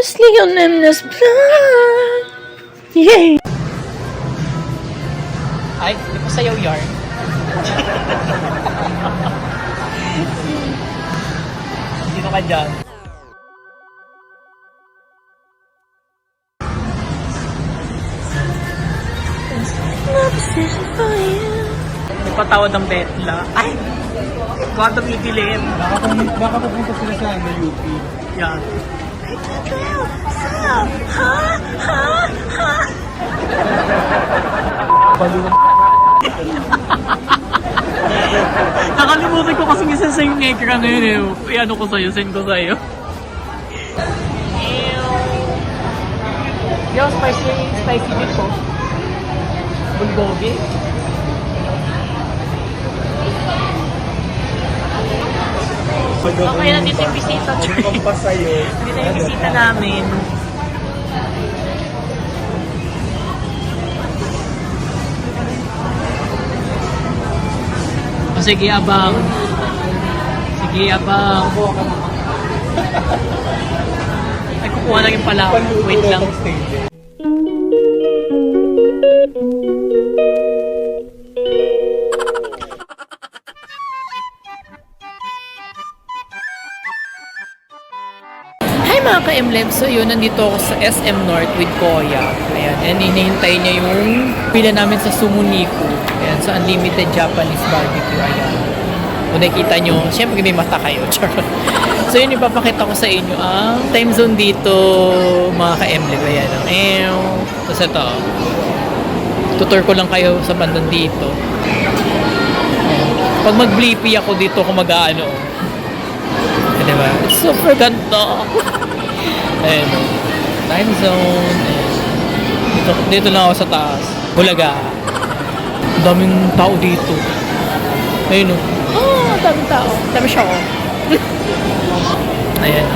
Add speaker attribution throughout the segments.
Speaker 1: sleep in this blood. Yay! Ay, hindi ko sayaw yarn. Sino ka dyan? May patawad ng Betla. Ay! Baka tumitilin.
Speaker 2: Baka pupunta sila sa UP.
Speaker 1: Yan. Nakalimutan ko kasi isa sa yung negra ngayon eh. Ano ko sa'yo, send ko sa'yo. Yo, spicy beef ko. Bulgogi. Okay, nandito yung bisita. Nandito yung bisita namin. O sige, abang. Sige, abang. Ay, kukuha na rin pala. Wait lang. Hi mga ka-MLEB! So yun, nandito ako sa SM North with Koya. Ayan, and hinihintay niya yung pila namin sa Sumuniku. Ayan, sa Unlimited Japanese Barbecue. Ayan. Kung nakikita nyo, syempre may mata kayo. So yun, ipapakita ko sa inyo ang time zone dito, mga ka-MLEB. Ayan. Tapos ito, tutor ko lang kayo sa bandang dito. Ayan. Pag mag-bleepy ako dito, kung mag-ano, diba? It's super ganda. Ayan. Time zone. Dito lang ako sa taas. Bulaga. Ang daming tao dito. Ayun o. Oh, daming tao. Dami siya o. Ayan.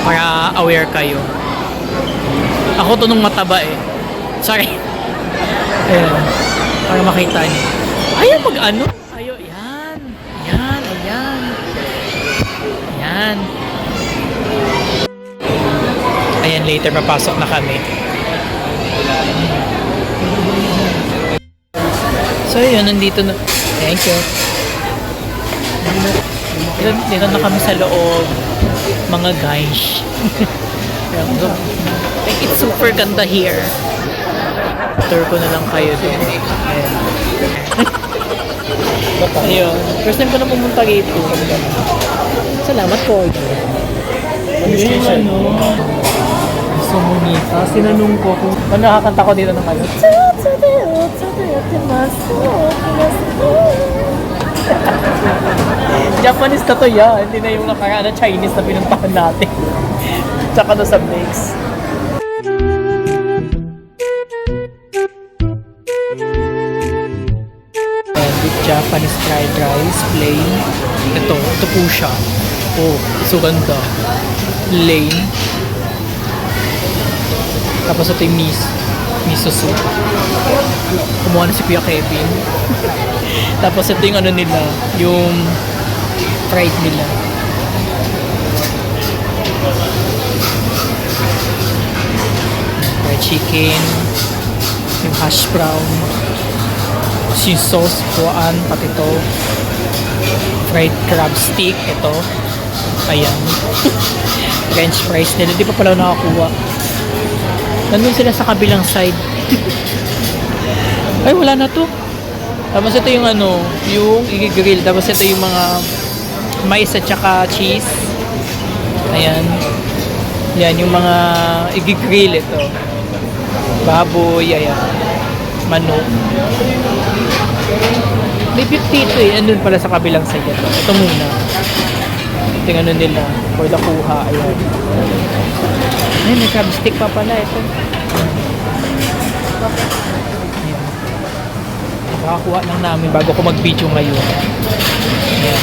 Speaker 1: Para aware kayo. Ako to nung mataba eh. Sorry. Ayan. Para makita niyo. Ayaw mag-ano. Ayaw. Yan. Yan. Ayan. Ayan. Ayan, later papasok na kami. So yun, nandito na. Thank you. Dito na kami sa loob. Mga guys. It's super ganda here. Tour ko na lang kayo din. Ayan. Ayun. First time ko na pumunta rito. Salamat po. Sumunita. Sinanong ko kung nakakanta ko dito ng ano. Japanese na to ya. Hindi na yung nakaraan na Chinese na pinuntahan natin. Tsaka na sa mix. With Japanese fried rice, plain. Ito po siya. Oh, so ganda. Plain. Tapos ito yung miso soup. Kumuha na si Kuya Kevin. Tapos ito yung ano nila, yung fried nila. Fried chicken, yung hash brown, yung sauce, kuhaan, pati ito. Fried crab stick, ito. Ayan. French fries nila. Di pa pala nakakuha. Nandun sila sa kabilang side. Ay, wala na to. Tapos ito yung ano, yung i-grill. Tapos ito yung mga mais at saka cheese. Ayan. Yan, yung mga i-grill ito. Baboy, ayan. Manok. May beef dito eh. Andun pala sa kabilang side ito. Ito muna. Ito yung ano nila. For the kuha. Ayan. Ay, may crab stick pa pala ito. Ayan. Nakakuha lang namin bago ko mag-video ngayon. Ayan.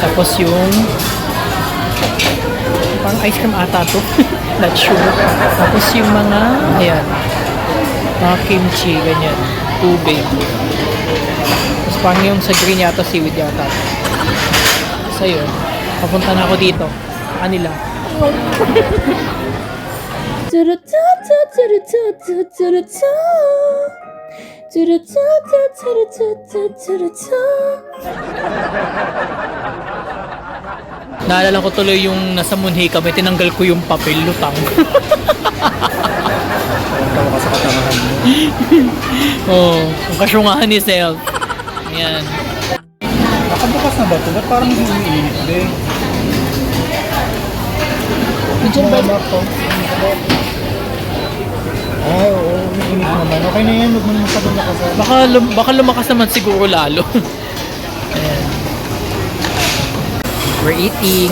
Speaker 1: Tapos yung parang ice cream ata to. Not sure. Tapos yung mga ayan. Mga kimchi, ganyan. Tubig. Tapos parang yung sa green yata, seaweed yata. So yun. Papunta na ako dito. Sa kanila. Naalala ko tuloy yung nasa Munhi kami, tinanggal ko yung papel, lutang.
Speaker 2: Tawa ka sa katamahan mo.
Speaker 1: Oo, ang kasyungahan ni Self. Ayan.
Speaker 2: Nakabukas na ba ito? Ba't parang hindi umiinit din?
Speaker 1: Nandiyan ba ito?
Speaker 2: Ay, oo. Umiinit naman. Okay na yan. Huwag mo naman masyadong lakasan.
Speaker 1: Baka lumakas naman siguro lalo. Ayan. We're eating.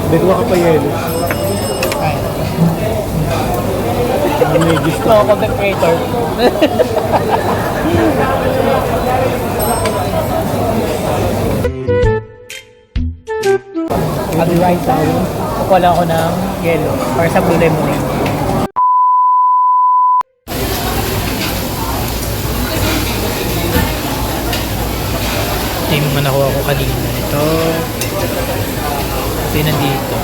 Speaker 2: Dagwa ka pa yelo. May gusto.
Speaker 1: No, content creator. I'll be right down. Kukuha lang ako ng yellow para sa blue lemonade. Ito yung mga nakuha ko kanina. Ito yung nandito.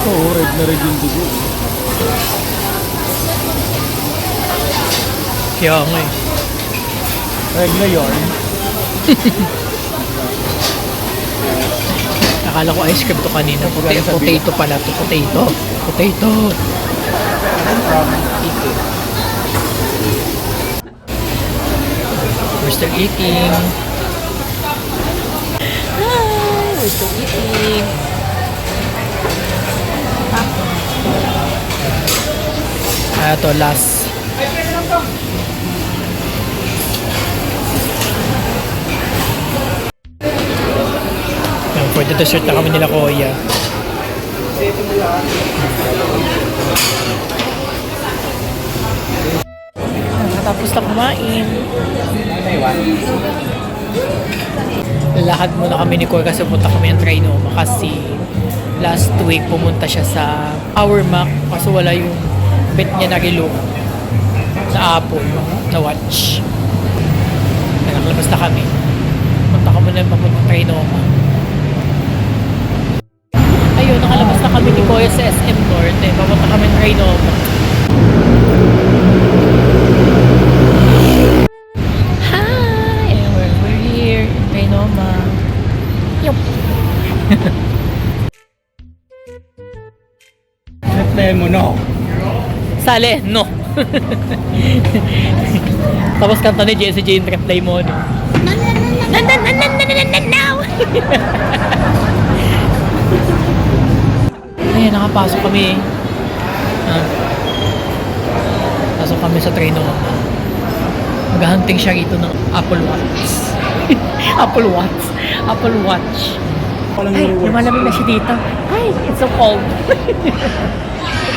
Speaker 2: Oo, red na red yung dugo.
Speaker 1: Kaya nga eh.
Speaker 2: Red na yarn.
Speaker 1: Akala ko ice cream to kanina. Potato pala to. Potato. We're still eating. Hi! We're still eating. Ito, last. For the dessert na kami nila Kuya. Nakatapos na kumain. Lalakad muna kami ni Kuya kasi punta kami ng Trinoma kasi last week pumunta siya sa Power Mac kasi wala yung bet niya na relo na Apple na watch. Kaya nakalabas na kami. Punta kami na papunta Trinoma. Ayun, nakalabas na kami ni Kuya sa SM North. Papunta kami ng Trinoma. Hi! And we're here in Trinoma. Yup!
Speaker 2: Reply mo, no?
Speaker 1: Sale, no. Tapos kanta ni Jessie Jane, reply mo, no. No. Ayan, nakapasok kami. Pasok kami sa Trinoma. Maghahunting siya rito ng Apple Watch. Apple Watch. Apple Watch. Ay, lumalamig na siya dito. Ay, it's so cold.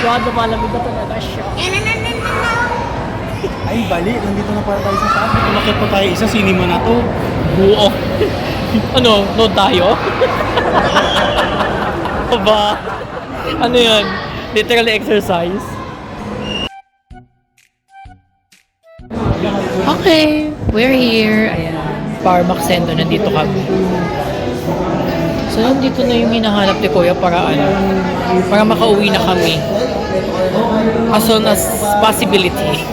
Speaker 1: God, lumalamig na talaga siya.
Speaker 2: Ay, bali. Nandito na para tayo sa taas. Tumakit pa tayo isa. Sinima na to.
Speaker 1: Buo. Ano? Nood tayo? Aba? Ano yan? Literal exercise? Okay. We're here. Ayan. Parmac Center. Nandito kami. So, nandito na yung hinahanap ni Kuya para ano? Para makauwi na kami. As soon as possibility.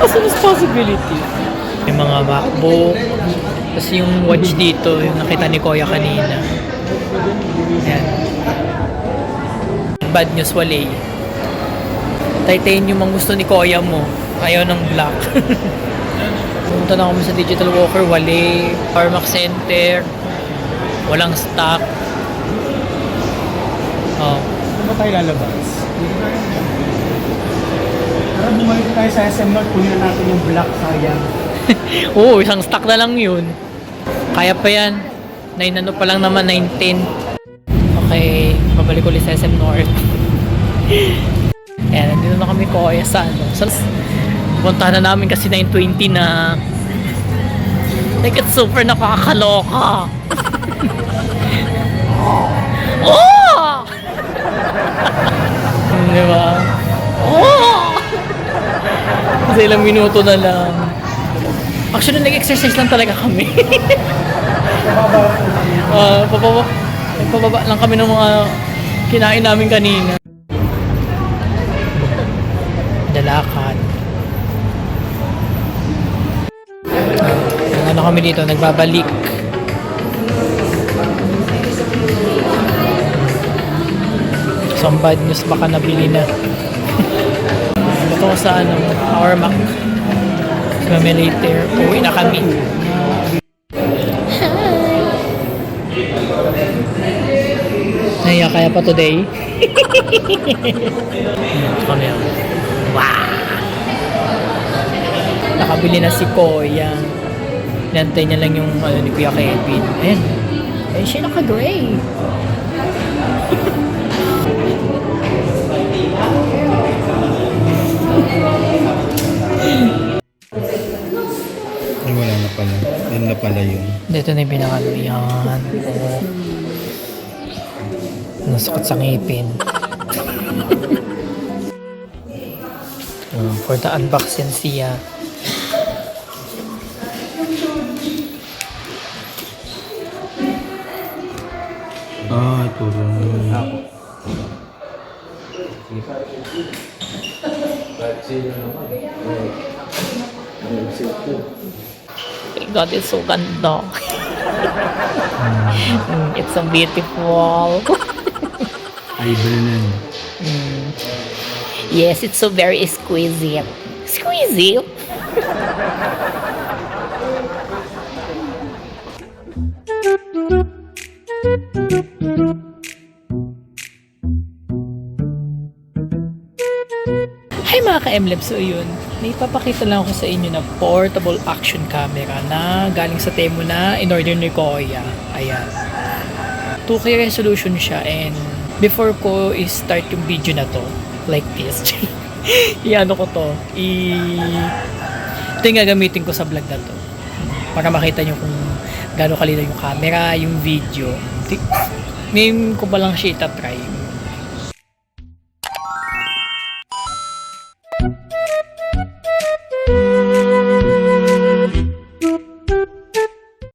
Speaker 1: As soon as possibility. Yung mga MacBook. Tapos yung watch dito, yung nakita ni Kuya kanina. Ayan. Bad news, wala. Titanium ang gusto ni Kuya mo. Ayaw ng black. Pumunta na kami sa Digital Walker, wala. Parmac Center. Walang stock. Oh.
Speaker 2: Saan ba tayo lalabas? Tara, bumalik tayo sa SM North. Kunin na natin yung black, sayang.
Speaker 1: Oo, isang stock na lang yun. Kaya pa yan. 9 ano pa lang naman, 19. Okay, pabalik ulit sa SM North. ni Koya sa ano. Punta na namin kasi 9:20 na. Like, it's super nakakaloka. Oh! Di ba? Oh! Kasi ilang minuto na lang. Actually, nag-exercise lang talaga kami. Pababa lang kami ng mga kinain namin kanina. Dalakad. Ano kami dito, nagbabalik. Some bad news, baka nabili na. Ito ko sa ano, Power Mac. Kami later, uwi na kami. Naya kaya pa today? Kami yan. Wow! Nakabili na si Koya. Nantay niya lang yung ano, ni Kuya Kevin. Ayan. Ayan siya naka-gray.
Speaker 3: Ay, wala na pala. Yan na pala yun.
Speaker 1: Dito na yung pinakalo. Yan. Oo. Nasukot sa ngipin. For the unboxing siya.
Speaker 3: Ah, ito rin.
Speaker 1: God, it's so ganda. It's so beautiful.
Speaker 3: Idol na yun.
Speaker 1: Yes, it's so very exquisite. Exquisite? Hi mga ka-MLab, so yun, may papakita lang ako sa inyo na portable action camera na galing sa Temu na in-order ni Koya. Ayan. 2K resolution siya, and before ko i-start yung video na to, like this, i-ano ko to, ito yung gagamitin ko sa vlog na to. Para makita nyo kung gaano kalinaw yung camera, yung video. Ngayon ko pa lang siya itatry.